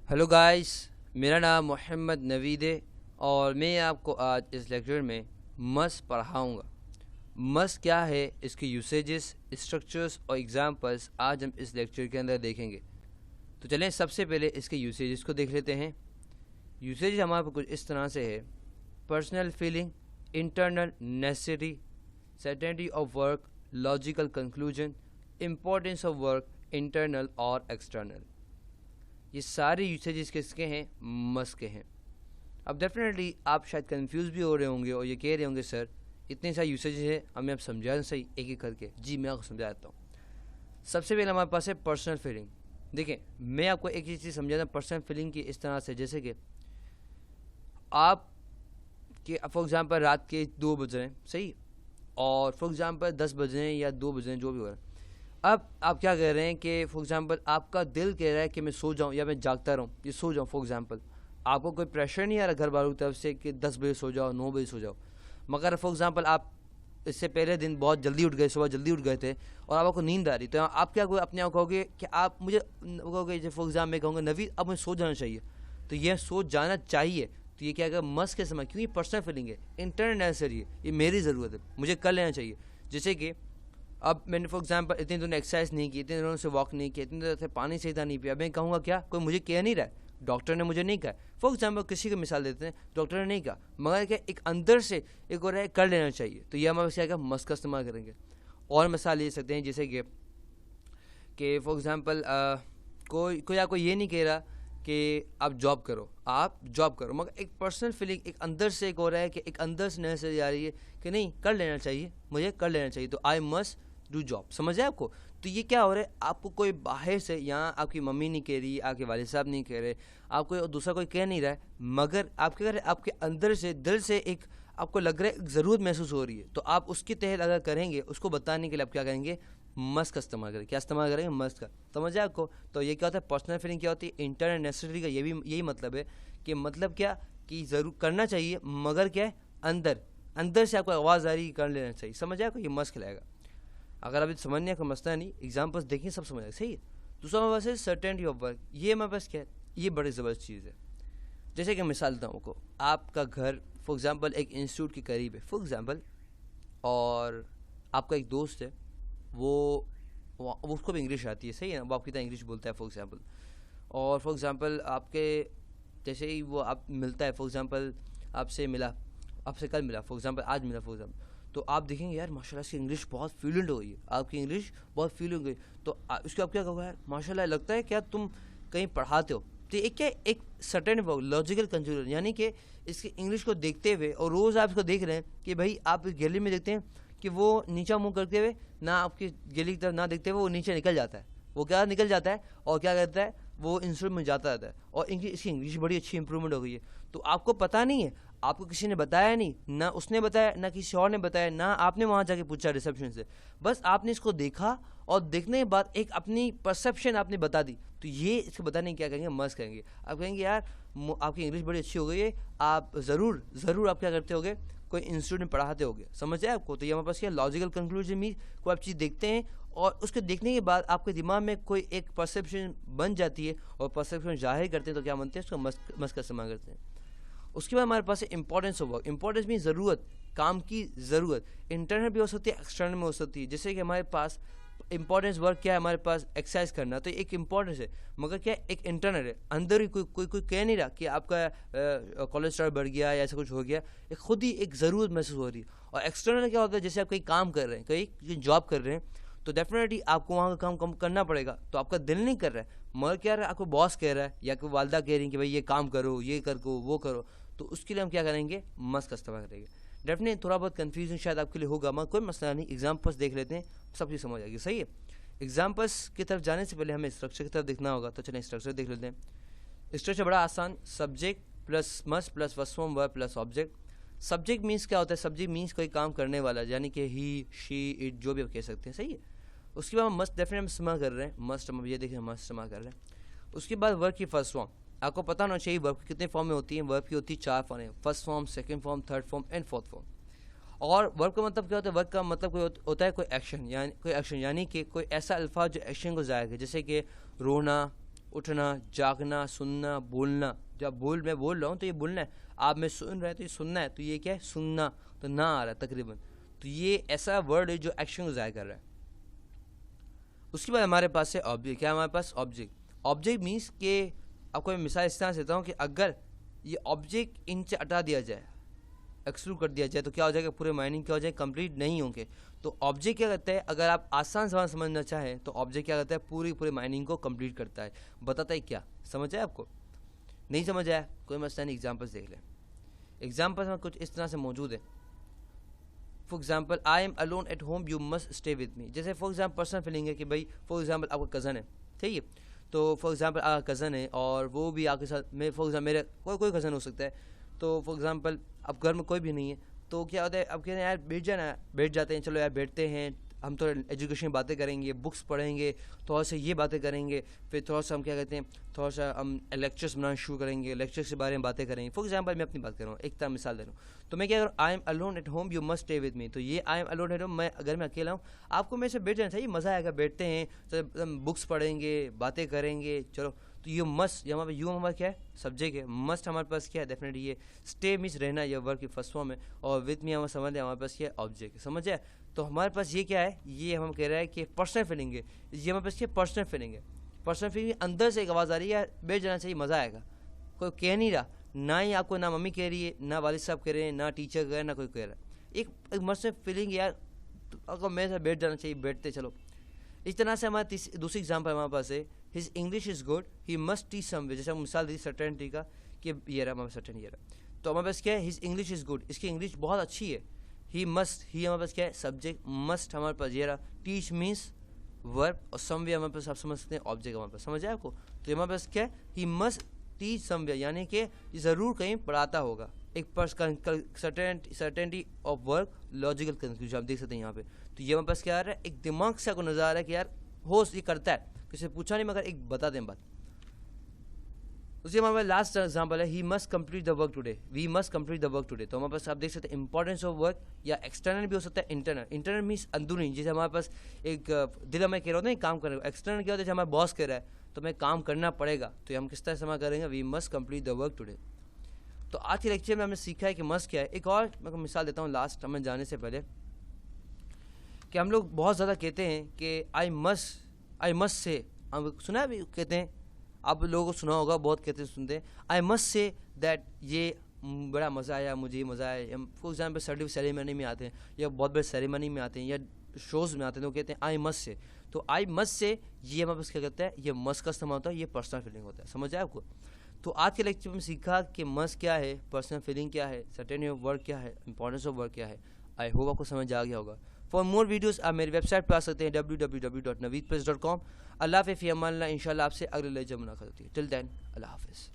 Hello guys, मेरा नाम मोहम्मद नवीद है और मैं आपको आज इस लेक्चर में मस्ट पढ़ाऊँगा। मस्ट क्या है, इसके यूसेजेस, स्ट्रक्चर्स और एग्जांपल्स आज हम इस लेक्चर के अंदर देखेंगे। तो चलें सबसे पहले इसके यूसेजेस को देख लेते हैं। यूसेज हमारे पास कुछ इस तरह से है: personal feeling, internal necessity, certainty of work, logical conclusion, importance of work, internal और एक्सटर्नल। ये सारे यूसेजेस किसके हैं? मस्ट के हैं। अब डेफिनेटली आप शायद कंफ्यूज भी हो रहे होंगे और ये कह रहे होंगे सर इतने सारे यूसेजेस हैं, हमें आप समझाएं सही एक एक करके। जी मैं आपको समझा देता हूँ। सबसे पहले हमारे पास है पर्सनल फीलिंग। देखिए मैं आपको एक ही चीज़ समझाता हूँ पर्सनल फीलिंग की इस तरह से, जैसे कि आप कि फॉर एग्जांपल रात के 2 बज रहे हैं, सही, और फॉर एग्जांपल 10 बज रहे हैं या 2 बज रहे हैं, जो भी हो रहा है। अब आप क्या कह रहे हैं कि फॉर एग्जांपल आपका दिल कह रहा है कि मैं सो जाऊं या मैं जागता रहूं, ये सो जाऊं। फॉर एग्जांपल आपको कोई प्रेशर नहीं आ रहा घर वालों की तरफ से कि 10 बजे सो जाओ, 9 बजे सो जाओ, मगर फॉर एग्जांपल आप इससे पहले दिन बहुत जल्दी उठ गए, सुबह जल्दी उठ गए थे और आपको नींद आ रही, तो आप क्या अपने आप कहोगे कि आप मुझे कहोगे, फॉर एग्जाम्पल मैं कहूँगा नवीद अब मुझे सो जाना चाहिए, तो यह सो जाना चाहिए, तो ये क्या अगर मस्ट के समय, क्योंकि ये पर्सनल फीलिंग है, इंटरनेसरी है, ये मेरी ज़रूरत है, मुझे कर लेना चाहिए। जैसे कि अब मैंने फॉर एग्जांपल इतने दिनों एक्सरसाइज नहीं की, इतने दिनों से वॉक नहीं किया, इतने दिनों से पानी सीधा नहीं पिया, मैं कहूँगा क्या कोई मुझे कह नहीं रहा है, डॉक्टर ने मुझे नहीं कहा। फॉर एग्जांपल किसी की मिसाल देते हैं, डॉक्टर ने नहीं कहा, मगर क्या एक अंदर से एक और है कर लेना चाहिए, तो ये हमारे क्या मस्ट का इस्तेमाल करेंगे। और मिसाल ले सकते हैं जैसे कि फॉर एग्जांपल कोई आपको ये नहीं कह रहा कि आप जॉब करो, मगर एक पर्सनल फीलिंग एक अंदर से एक हो रहा है कि एक अंदर से नजर आ रही है कि नहीं कर लेना चाहिए, मुझे कर लेना चाहिए, तो आई मस्ट डू जॉब। समझ आए आपको? तो ये क्या हो रहा है, आपको कोई बाहर से, यहाँ आपकी मम्मी नहीं कह रही, आपके वालिद साहब नहीं कह रहे, आपको दूसरा कोई कह नहीं रहा है, मगर आप क्या कर रहे हैं, आपके अंदर से दिल से एक आपको लग रहा है एक ज़रूरत महसूस हो रही है, तो आप उसके तहत अगर करेंगे, उसको बताने के लिए आप क्या करेंगे, मस्ट का इस्तेमाल करेंगे। क्या इस्तेमाल करेंगे? मस्ट का। समझ आए आपको? तो ये क्या होता है, पर्सनल फीलिंग क्या होती है, इंटरनल नेसेसिटी का ये भी यही मतलब है कि मतलब क्या कि ज़रूर करना चाहिए, मगर क्या है अंदर से आपको आवाज़ आ रही है कर लेना चाहिए। समझ आए आपको? ये मस्ट खिलाएगा। अगर अभी समझने का मसला नहीं, एग्जाम्पल्स देखिए सब समझ आएगा, सही है। दूसरा हमारे पास है सर्टेनिटी ऑफ वर्क। ये हमारे पास क्या है, ये बड़ी ज़बरदस्त चीज़ है। जैसे कि मिसाल देता हूँ आपको, आपका घर फॉर एग्जांपल एक इंस्टीट्यूट के करीब है फॉर एग्जांपल, और आपका एक दोस्त है, वो उसको भी इंग्लिश आती है, सही है ना, वो आपकी तरह इंग्लिश बोलता है फॉर एग्जांपल, और फॉर एग्जांपल आपके जैसे ही वो आप मिलता है, फॉर एग्जांपल आपसे कल मिला, फॉर एग्जांपल आज मिला फॉर एग्जांपल, तो आप देखेंगे यार माशाल्लाह इसकी इंग्लिश बहुत फ्लुएंट हो गई है, आपकी इंग्लिश बहुत फ्लुएंट हो गई, तो उसको आप क्या कहोगे, यार माशाल्लाह लगता है क्या तुम कहीं पढ़ाते हो। तो एक क्या एक सर्टेन लॉजिकल कंक्लूजन, यानी कि इसकी इंग्लिश को देखते हुए, और रोज़ आप इसको देख रहे हैं कि भाई आप गैलरी में देखते हैं कि वो नीचा मुंह करते हुए ना आपकी गैलरी की तरफ ना देखते हुए वो नीचे निकल जाता है, वो क्या निकल जाता है और क्या करता है, वो इंस्टीट्यूट में जाता रहता है, और इसकी इंग्लिश बड़ी अच्छी इंप्रूवमेंट हो गई है। तो आपको पता नहीं है, आपको किसी ने बताया नहीं, ना उसने बताया, ना किसी और ने बताया, ना आपने वहाँ जाके पूछा रिसेप्शन से, बस आपने इसको देखा और देखने के बाद एक अपनी परसेप्शन आपने बता दी, तो ये इसको बताने क्या कहेंगे, मस्त कहेंगे। आप कहेंगे यार आपकी इंग्लिश बड़ी अच्छी हो गई है, आप ज़रूर आप क्या करते होगे, कोई इंस्टीट्यूट में पढ़ाते होगे। समझ आए आपको? तो ये हमारे पास क्या लॉजिकल कंक्लूजन मीन कोई आप चीज़ देखते हैं और उसके देखने के बाद आपके दिमाग में कोई एक परसेप्शन बन जाती है और परसेप्शन जाहिर करते हैं, तो क्या बनते हैं, उसको मस्त का इस्तेमाल करते हैं। उसके बाद हमारे पास है importance of work. Importance mean ज़रूरत, काम की ज़रूरत, इंटरनल भी हो सकती है, एक्सटर्नल में हो सकती है। जैसे कि हमारे पास इंपॉर्टेंस वर्क क्या है, हमारे पास एक्सरसाइज करना, तो एक इंपॉर्टेंस है, मगर क्या एक इंटरनल है, अंदर ही कोई कह नहीं रहा कि आपका कोलेस्ट्रॉल बढ़ गया या ऐसा कुछ हो गया, एक खुद ही एक ज़रूरत महसूस हो रही है। और एक्सटर्नल क्या होता है, जैसे आप कहीं काम कर रहे हैं, कहीं जॉब कर रहे हैं, तो डेफिनेटली आपको वहाँ का काम करना पड़ेगा, तो आपका दिल नहीं कर रहा है, मगर क्या रहा है, आपको बॉस कह रहा है या कोई वालदा कह रही है कि भाई ये काम करो, ये करो, वो करो, तो उसके लिए हम क्या करेंगे, मस्ट का इस्तेमाल करेंगे। डेफिनेटली थोड़ा बहुत कन्फ्यूजन शायद आपके लिए होगा, मगर कोई मसला नहीं, एग्जाम्पल्स देख लेते हैं, सब चीज़ समझ आएगी, सही है। एग्जाम्पल्स की तरफ जाने से पहले हमें स्ट्रक्चर की तरफ देखना होगा, तो चलिए स्ट्रक्चर देख लेते हैं। स्ट्रक्चर बड़ा आसान, subject plus must plus first form verb plus object. Subject means क्या होता है, सब्जेक्ट मीन्स कोई काम करने वाला, यानी कि ही, शी, इट, जो भी आप कह सकते हैं, सही है। उसके बाद हम मस्ट डेफिनेट इस्तेमाल कर रहे हैं, मस्ट हम ये देखें मस्ट इस्तेमाल कर रहे हैं। उसके बाद वर्ब की फर्स्ट फॉर्म, आपको पता होना चाहिए वर्ब कितने फॉर्म में होती है, वर्ब की होती है 4 फॉर्म है, first form, second form, third form and fourth form. और वर्ब का मतलब क्या होता है, वर्ब का मतलब कोई होता है कोई एक्शन, यानी कि कोई ऐसा अल्फाज जो एक्शन को ज़ाहिर करे, जैसे कि रोना, उठना, जागना, सुनना, बोलना। जब मैं बोल रहा हूँ तो ये बोलना है, आप मैं सुन रहे हैं तो ये सुनना है, तो ये क्या है, सुनना। तो ना आ रहा है तकरीबन, तो ये ऐसा वर्ड है जो एक्शन को ज़ाहिर कर रहा है। उसके बाद हमारे पास है ऑब्जेक्ट। क्या हमारे पास ऑब्जेक्ट? ऑब्जेक्ट मीन्स कि आपको मैं मिसाल इस तरह से देता हूँ कि अगर ये ऑब्जेक्ट इनसे हटा दिया जाए, एक्सक्लूड कर दिया जाए, तो क्या हो जाएगा, पूरे माइनिंग क्या हो जाएगा, कंप्लीट नहीं होंगे। तो ऑब्जेक्ट क्या करता है, अगर आप आसान सवाल समझना चाहें तो ऑब्जेक्ट क्या करता है, पूरी माइनिंग को कंप्लीट करता है। बताता है क्या, समझ आया आपको? नहीं समझ आया, कोई मसला नहीं, एग्जाम्पल्स देख लें। एग्जाम्पल्स में कुछ इस तरह से मौजूद है। For example, I am alone at home, you must stay with me. जैसे फॉर एग्जाम्पल पर्सनल फीलिंग है कि भाई फॉर एग्जाम्पल आपका कज़न है, ठीक है, तो फॉर एग्जाम्पल आपका कज़न है और वो भी आपके साथ, मैं फॉर एग्जाम्पल मेरा कोई कज़न हो सकता है, तो फॉर एग्जाम्पल अब घर में कोई भी नहीं है, तो क्या होता है, अब कहते हैं यार बैठ जाना, बैठ जाते हैं, चलो यार बैठते हैं, हम थोड़ा एजुकेशन बातें करेंगे, बुक्स पढ़ेंगे, थोड़ा सा ये बातें करेंगे, फिर थोड़ा सा हम क्या कहते हैं, थोड़ा सा हम लेक्चर्स बनाना शुरू करेंगे, लेक्चर्स के बारे में बातें करेंगे। फॉर एग्जाम्पल मैं अपनी बात कर रहा हूँ, एक तरह मिसाल दे रहा हूँ, तो मैं क्या करूँ, I am alone at home, you must stay with me. तो ये I am alone at home, मैं अगर मैं अकेला हूँ, आपको मेरे से बैठ जाना चाहिए, मज़ा आएगा, बैठते हैं, तो हम बुक्स पढ़ेंगे, बातें करेंगे, चलो। तो यू मस्ट, यहाँ पर यू हमारा क्या है, सब्जेक्ट है, मस्ट हमारे पास क्या है, डेफिनेटली ये स्टे मीन्स रहना, ये वर्क की फर्स्ट फॉर्म है, और विद मी हमारा समझ है, हमारे पास क्या है, ऑब्जेक्ट है, समझ है। तो हमारे पास ये क्या है, ये हम कह रहे हैं कि पर्सनल फीलिंग है, ये हमारे पास क्या पर्सनल फीलिंग है। पर्सनल फीलिंग अंदर से एक आवाज़ आ रही है, बैठ जाना चाहिए, मज़ा आएगा। कोई कह नहीं रहा, ना ही आपको, ना मम्मी कह रही है, ना वालिद साहब कह रहे हैं, ना टीचर कह रहे हैं, ना कोई कह रहा है, एक पर्सनल फीलिंग यार, अगर मेरे साथ बैठ जाना चाहिए, बैठते चलो। इस तरह से हमारा दूसरी एग्जाम्पल हमारे पास है, his English is good, he must teach someone. जैसे हम मिसाल दी सर्टेनिटी का कि ये रहा हमारे सर्टेन, ये रहा, तो हमारे पास क्या है, हिज इंग्लिश इज़ गुड, इसकी इंग्लिश बहुत अच्छी है। ही मस्ट, ही हमारे पास क्या है, सब्जेक्ट, मस्ट हमारे पास ये रहा, टीच मीन्स वर्ब, और समवे हमारे पास आप समझ सकते हैं ऑब्जेक्ट हमारे पास, समझ आए आपको। तो हमारे पास क्या है, ही मस्ट टीच समवे, यानी कि ज़रूर कहीं पढ़ाता होगा, एक certainty of work, logical conclusion आप देख सकते हैं यहाँ पे। तो ये हमारे पास क्या आ रहा है, एक दिमाग से आपको नजर आ रहा है कि यार होस्ट ये करता है, किसी पूछा नहीं मगर एक बता दें बात। उसी हमारे पास लास्ट एग्जाम्पल है, he must complete the work today, we must complete the work today. तो हमारे पास आप देख सकते हैं इंपॉर्टेंस ऑफ वर्क, या एक्सटर्नल भी हो सकता है, इंटरनल। इंटरनल मीन्स अंदरूनी, जैसे हमारे पास एक दिल में कह रहा होता है काम करने को। एक्सटर्नल क्या होता है, जैसे हमारा बॉस कह रहा है तो मैं काम करना पड़ेगा, तो हम किस तरह इस्तेमाल करेंगे, we must complete the work today. तो आज के लेक्चर में हमने सीखा है कि मस्ट क्या है। एक और मैं मिसाल देता हूँ लास्ट हमें जाने से पहले, कि हम लोग बहुत ज़्यादा कहते हैं कि आई मस्ट से, हम सुना है भी कहते हैं, आप लोगों को सुना होगा, बहुत कहते सुनते हैं, आई मस्ट से दैट, ये बड़ा मज़ा आया, मुझे मज़ा आया। फॉर एग्जाम्पल सर्टिफिकेट सेरेमनी में आते हैं, या बहुत बड़े सेरेमनी में आते हैं, या शोज़ में आते हैं, तो कहते हैं आई मस्ट से। तो आई मस्ट से ये हमारे पास क्या कहता है, ये मस्ट का इस्तेमाल होता है, ये पर्सनल फीलिंग होता है, समझ आए आपको। तो आज के लेक्चर में सीखा कि मस्ट क्या है, पर्सनल फीलिंग क्या है, सर्टेनिटी ऑफ वर्क क्या है, इंपॉर्टेंस ऑफ वर्क क्या है। आई होप आपको समझ आ गया होगा। फॉर मोर वीडियोस आप मेरी वेबसाइट पर आ सकते हैं www.naveedpress.com। अल्लाह हाफ़िज़, फ़ी अमान अल्लाह। इंशाल्लाह आपसे अगले लेक्चर मुलाकात होती है। टिल देन अल्लाह हाफ़िज़।